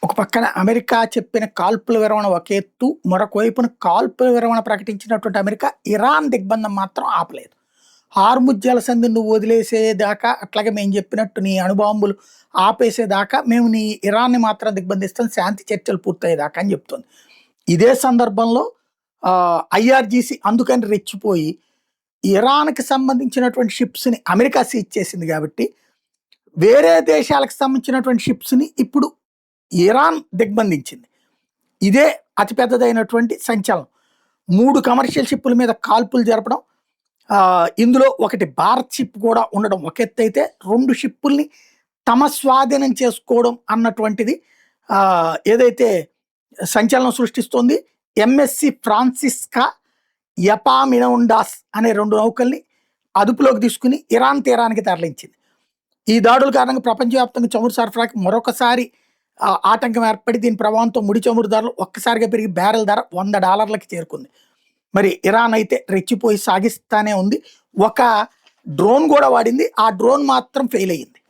ఒక పక్కన అమెరికా చెప్పిన కాల్పుల విరమణ ఒక ఎత్తు, మరొక వైపున కాల్పుల విరమణ ప్రకటించినటువంటి అమెరికా ఇరాన్ దిగ్బంధం మాత్రం ఆపలేదు. హార్ముజ్ జలసంధి నువ్వు వదిలేసేదాకా, అట్లాగే మేము చెప్పినట్టు నీ అణుబాంబులు ఆపేసేదాకా మేము నీ ఇరాన్ని మాత్రం దిగ్బంధిస్తాం, శాంతి చర్చలు పూర్తయ్యేదాకా అని చెప్తుంది. ఇదే సందర్భంలో ఐఆర్జీసీ అందుకని రెచ్చిపోయి ఇరాన్కి సంబంధించినటువంటి షిప్స్ని అమెరికా సీజ్ చేసింది కాబట్టి వేరే దేశాలకు సంబంధించినటువంటి షిప్స్ని ఇప్పుడు ఇరాన్ దిగ్బంధించింది. ఇదే అతిపెద్దదైనటువంటి సంచలనం. 3 కమర్షియల్ షిప్పుల మీద కాల్పులు జరపడం, ఇందులో ఒకటి భారత్ షిప్ కూడా ఉండడం ఒక ఎత్తు అయితే, 2 షిప్పుల్ని తమ స్వాధీనం చేసుకోవడం అన్నటువంటిది ఏదైతే సంచలనం సృష్టిస్తోంది. ఎంఎస్సి ఫ్రాన్సిస్కా ఎపామినౌండాస్ అనే 2 నౌకల్ని అదుపులోకి తీసుకుని ఇరాన్ తీరానికి తరలించింది. ఈ దాడుల కారణంగా ప్రపంచవ్యాప్తంగా చమురు సరఫరాకి మరొకసారి ఆటంకం ఏర్పడి దీని ప్రభావంతో ముడి చమురు ధరలు ఒక్కసారిగా పెరిగి బ్యారెల్ ధర $100కి చేరుకుంది. మరి ఇరాన్ అయితే రెచ్చిపోయి సాగిస్తానే ఉంది. ఒక డ్రోన్ కూడా వాడింది, ఆ డ్రోన్ మాత్రం ఫెయిల్ అయ్యింది.